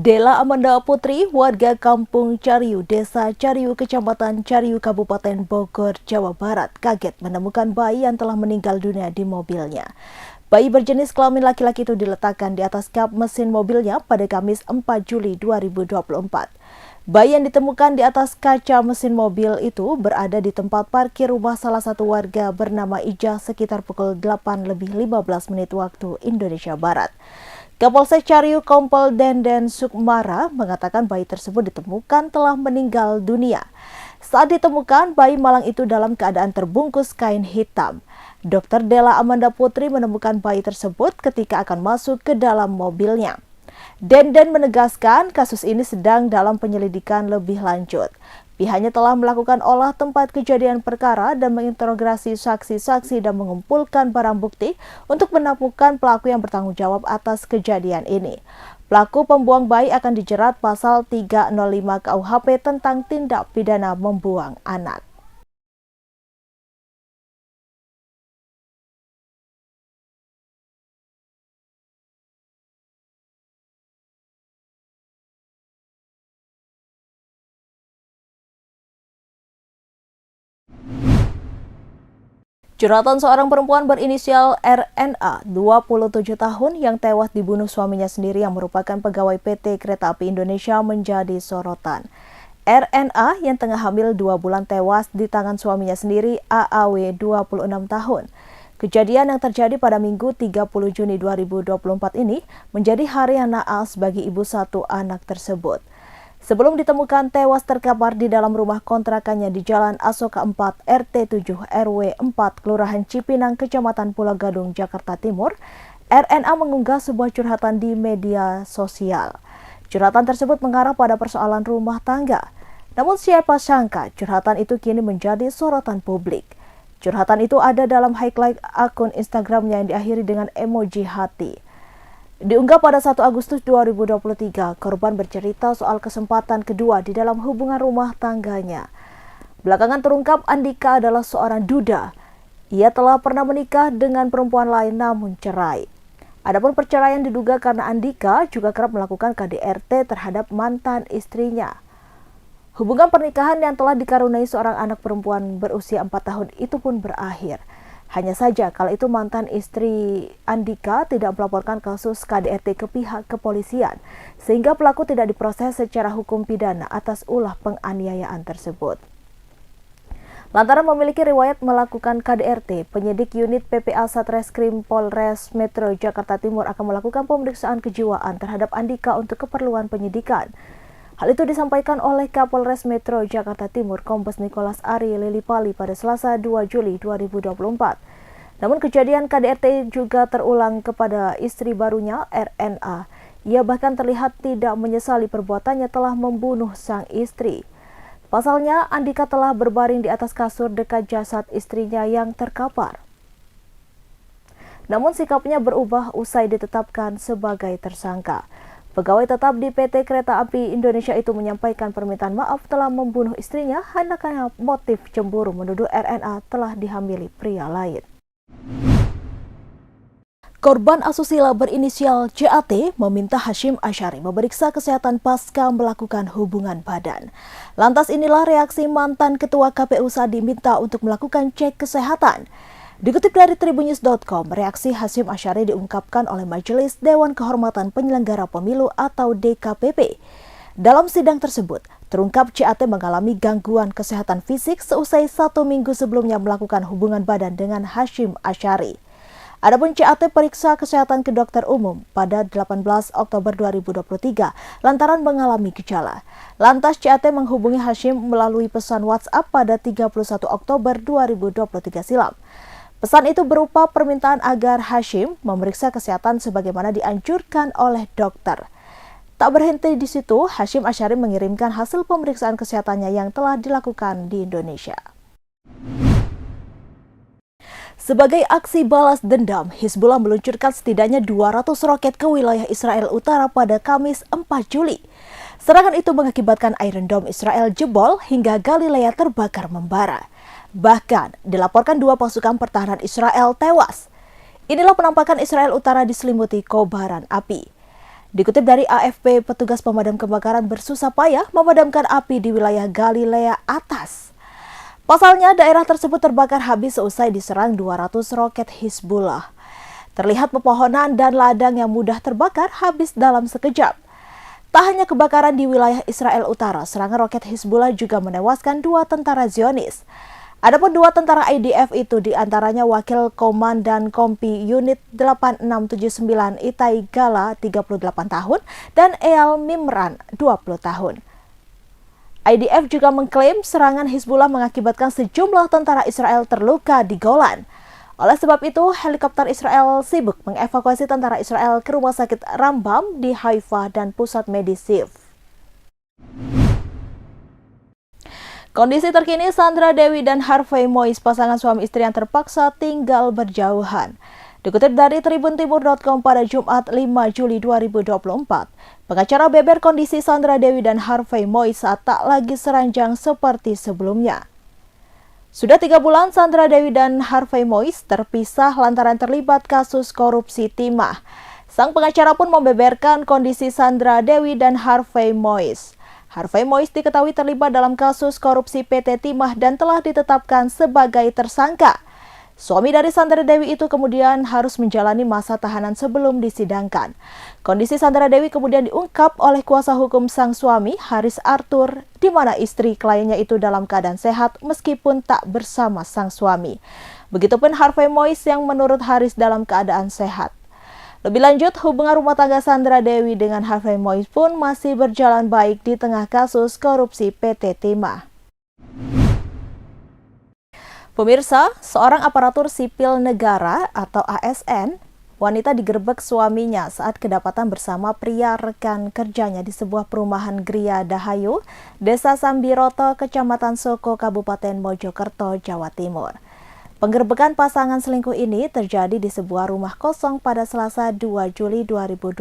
Della Amanda Putri, warga Kampung Cariu, Desa Cariu, Kecamatan Cariu, Kabupaten Bogor, Jawa Barat, kaget menemukan bayi yang telah meninggal dunia di mobilnya. Bayi berjenis kelamin laki-laki itu diletakkan di atas kap mesin mobilnya pada Kamis 4 Juli 2024. Bayi yang ditemukan di atas kaca mesin mobil itu berada di tempat parkir rumah salah satu warga bernama Ijah sekitar pukul 8:15 waktu Indonesia Barat. Kapolsek Cariu Kompol Denden Sukmara mengatakan bayi tersebut ditemukan telah meninggal dunia. Saat ditemukan, bayi malang itu dalam keadaan terbungkus kain hitam. Dr. Della Amanda Putri menemukan bayi tersebut ketika akan masuk ke dalam mobilnya. Denden menegaskan kasus ini sedang dalam penyelidikan lebih lanjut. Pihaknya telah melakukan olah tempat kejadian perkara dan menginterogasi saksi-saksi dan mengumpulkan barang bukti untuk menemukan pelaku yang bertanggung jawab atas kejadian ini. Pelaku pembuang bayi akan dijerat pasal 305 KUHP tentang tindak pidana membuang anak. Curhatan seorang perempuan berinisial RNA, 27 tahun, yang tewas dibunuh suaminya sendiri yang merupakan pegawai PT Kereta Api Indonesia menjadi sorotan. RNA yang tengah hamil 2 bulan tewas di tangan suaminya sendiri, AAW, 26 tahun. Kejadian yang terjadi pada Minggu 30 Juni 2024 ini menjadi hari yang naas bagi ibu satu anak tersebut. Sebelum ditemukan tewas terkapar di dalam rumah kontrakannya di Jalan Asoka 4 RT 7 RW 4 Kelurahan Cipinang, Kecamatan Pulau Gadung, Jakarta Timur, RNA mengunggah sebuah curhatan di media sosial. Curhatan tersebut mengarah pada persoalan rumah tangga. Namun siapa sangka curhatan itu kini menjadi sorotan publik. Curhatan itu ada dalam highlight akun Instagramnya yang diakhiri dengan emoji hati. Diunggah pada 1 Agustus 2023, korban bercerita soal kesempatan kedua di dalam hubungan rumah tangganya. Belakangan terungkap Andika adalah seorang duda. Ia telah pernah menikah dengan perempuan lain namun cerai. Adapun perceraian diduga karena Andika juga kerap melakukan KDRT terhadap mantan istrinya. Hubungan pernikahan yang telah dikaruniai seorang anak perempuan berusia 4 tahun itu pun berakhir. Hanya saja kala itu mantan istri Andika tidak melaporkan kasus KDRT ke pihak kepolisian, sehingga pelaku tidak diproses secara hukum pidana atas ulah penganiayaan tersebut. Lantaran memiliki riwayat melakukan KDRT, penyidik unit PPA Satreskrim Polres Metro Jakarta Timur akan melakukan pemeriksaan kejiwaan terhadap Andika untuk keperluan penyidikan. Hal itu disampaikan oleh Kapolres Metro Jakarta Timur Kombes Nicholas Ari Lilipali pada Selasa 2 Juli 2024. Namun kejadian KDRT juga terulang kepada istri barunya RNA. Ia bahkan terlihat tidak menyesali perbuatannya telah membunuh sang istri. Pasalnya, Andika telah berbaring di atas kasur dekat jasad istrinya yang terkapar. Namun sikapnya berubah usai ditetapkan sebagai tersangka. Pegawai tetap di PT Kereta Api Indonesia itu menyampaikan permintaan maaf telah membunuh istrinya hanya karena motif cemburu menuduh RNA telah dihamili pria lain. Korban asusila berinisial CAT meminta Hasyim Asyari memeriksa kesehatan pasca melakukan hubungan badan. Lantas inilah reaksi mantan Ketua KPU saat diminta untuk melakukan cek kesehatan. Dikutip dari Tribunnews.com, reaksi Hasyim Asyari diungkapkan oleh Majelis Dewan Kehormatan Penyelenggara Pemilu atau DKPP. Dalam sidang tersebut, terungkap CAT mengalami gangguan kesehatan fisik seusai 1 minggu sebelumnya melakukan hubungan badan dengan Hasyim Asyari. Adapun CAT periksa kesehatan ke dokter umum pada 18 Oktober 2023 lantaran mengalami gejala. Lantas CAT menghubungi Hasyim melalui pesan WhatsApp pada 31 Oktober 2023 silam. Pesan itu berupa permintaan agar Hasyim memeriksa kesehatan sebagaimana dianjurkan oleh dokter. Tak berhenti di situ, Hasyim Asyari mengirimkan hasil pemeriksaan kesehatannya yang telah dilakukan di Indonesia. Sebagai aksi balas dendam, Hizbullah meluncurkan setidaknya 200 roket ke wilayah Israel Utara pada Kamis 4 Juli. Serangan itu mengakibatkan Iron Dome Israel jebol hingga Galilea terbakar membara. Bahkan dilaporkan 2 pasukan pertahanan Israel tewas. Inilah penampakan Israel Utara diselimuti kobaran api. Dikutip dari AFP, petugas pemadam kebakaran bersusah payah memadamkan api di wilayah Galilea Atas. Pasalnya, daerah tersebut terbakar habis seusai diserang 200 roket Hizbullah. Terlihat pepohonan dan ladang yang mudah terbakar habis dalam sekejap. Tak hanya kebakaran di wilayah Israel Utara, serangan roket Hizbullah juga menewaskan 2 tentara Zionis. Adapun 2 tentara IDF itu diantaranya Wakil Komandan Kompi Unit 8679 Itai Gala 38 tahun dan Eyal Mimran 20 tahun. IDF juga mengklaim serangan Hizbullah mengakibatkan sejumlah tentara Israel terluka di Golan. Oleh sebab itu, helikopter Israel sibuk mengevakuasi tentara Israel ke rumah sakit Rambam di Haifa dan pusat medis Ziv. Kondisi terkini Sandra Dewi dan Harvey Mois, pasangan suami istri yang terpaksa tinggal berjauhan. Dikutip dari tribuntimur.com pada Jumat 5 Juli 2024, pengacara beber kondisi Sandra Dewi dan Harvey Mois saat tak lagi seranjang seperti sebelumnya. Sudah 3 bulan Sandra Dewi dan Harvey Mois terpisah lantaran terlibat kasus korupsi timah. Sang pengacara pun membeberkan kondisi Sandra Dewi dan Harvey Mois. Harvey Mois diketahui terlibat dalam kasus korupsi PT Timah dan telah ditetapkan sebagai tersangka. Suami dari Sandra Dewi itu kemudian harus menjalani masa tahanan sebelum disidangkan. Kondisi Sandra Dewi kemudian diungkap oleh kuasa hukum sang suami, Haris Arthur, di mana istri kliennya itu dalam keadaan sehat meskipun tak bersama sang suami. Begitupun Harvey Mois yang menurut Haris dalam keadaan sehat. Lebih lanjut, hubungan rumah tangga Sandra Dewi dengan Harvey Mois pun masih berjalan baik di tengah kasus korupsi PT Timah. Pemirsa, seorang aparatur sipil negara atau ASN, wanita digerebek suaminya saat kedapatan bersama pria rekan kerjanya di sebuah perumahan Gria Dahayu, Desa Sambiroto, Kecamatan Soko, Kabupaten Mojokerto, Jawa Timur. Penggerebekan pasangan selingkuh ini terjadi di sebuah rumah kosong pada Selasa 2 Juli 2024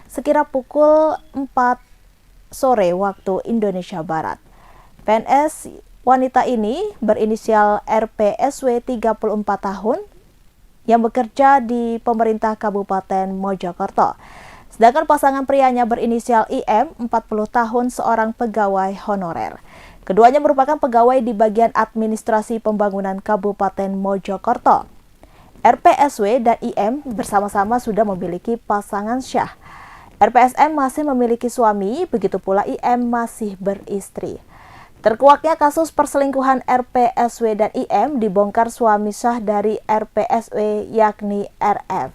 sekira pukul 4 sore waktu Indonesia Barat. PNS wanita ini berinisial RPSW 34 tahun yang bekerja di pemerintah Kabupaten Mojokerto. Sedangkan pasangan prianya berinisial IM 40 tahun seorang pegawai honorer. Keduanya merupakan pegawai di bagian administrasi pembangunan Kabupaten Mojokerto. RPSW dan IM bersama-sama sudah memiliki pasangan syah. RPSM masih memiliki suami, begitu pula IM masih beristri. Terkuaknya kasus perselingkuhan RPSW dan IM dibongkar suami syah dari RPSW yakni RF.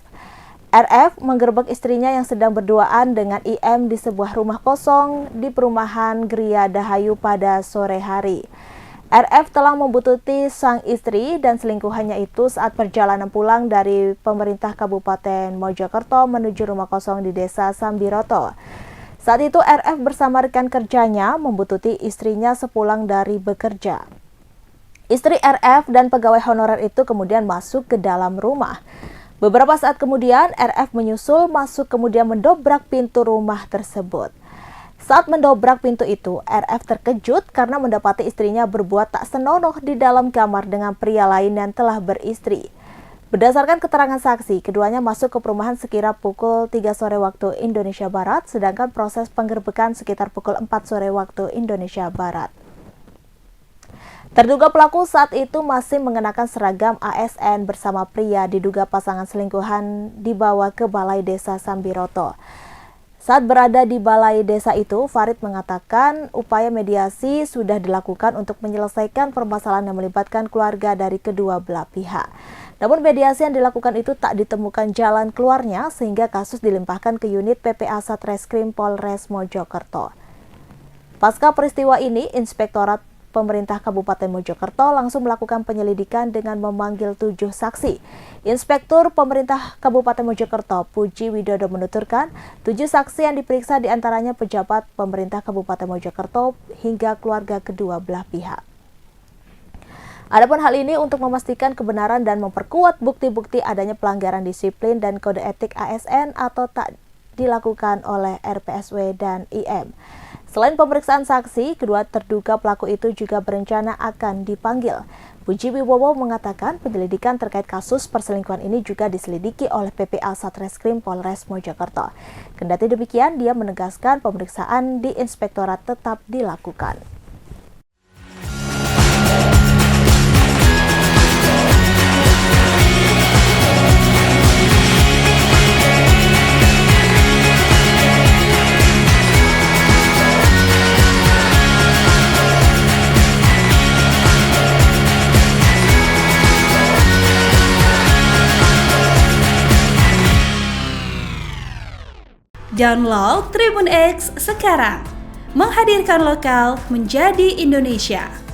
RF menggerebek istrinya yang sedang berduaan dengan IM di sebuah rumah kosong di perumahan Gria Dahayu pada sore hari. RF telah membuntuti sang istri dan selingkuhannya itu saat perjalanan pulang dari pemerintah Kabupaten Mojokerto menuju rumah kosong di Desa Sambiroto. Saat itu RF bersama rekan kerjanya membuntuti istrinya sepulang dari bekerja. Istri RF dan pegawai honorer itu kemudian masuk ke dalam rumah. Beberapa saat kemudian, RF menyusul masuk kemudian mendobrak pintu rumah tersebut. Saat mendobrak pintu itu, RF terkejut karena mendapati istrinya berbuat tak senonoh di dalam kamar dengan pria lain yang telah beristri. Berdasarkan keterangan saksi, keduanya masuk ke perumahan sekira pukul 3 sore waktu Indonesia Barat, sedangkan proses penggerbekan sekitar pukul 4 sore waktu Indonesia Barat. Terduga pelaku saat itu masih mengenakan seragam ASN bersama pria diduga pasangan selingkuhan dibawa ke Balai Desa Sambiroto. Saat berada di Balai Desa itu, Farid mengatakan upaya mediasi sudah dilakukan untuk menyelesaikan permasalahan yang melibatkan keluarga dari kedua belah pihak. Namun mediasi yang dilakukan itu tak ditemukan jalan keluarnya sehingga kasus dilimpahkan ke unit PPA Satreskrim Polres Mojokerto. Pasca peristiwa ini, Inspektorat Pemerintah Kabupaten Mojokerto langsung melakukan penyelidikan dengan memanggil 7 saksi. Inspektur Pemerintah Kabupaten Mojokerto, Puji Widodo menuturkan, 7 saksi yang diperiksa diantaranya pejabat Pemerintah Kabupaten Mojokerto hingga keluarga kedua belah pihak. Adapun hal ini untuk memastikan kebenaran dan memperkuat bukti-bukti adanya pelanggaran disiplin dan kode etik ASN atau tak dilakukan oleh RPSW dan IM. Selain pemeriksaan saksi, kedua terduga pelaku itu juga berencana akan dipanggil. Puji Wibowo mengatakan penyelidikan terkait kasus perselingkuhan ini juga diselidiki oleh PPA Satreskrim Polres Mojokerto. Kendati demikian, dia menegaskan pemeriksaan di inspektorat tetap dilakukan. Download Tribun X sekarang, menghadirkan lokal menjadi Indonesia.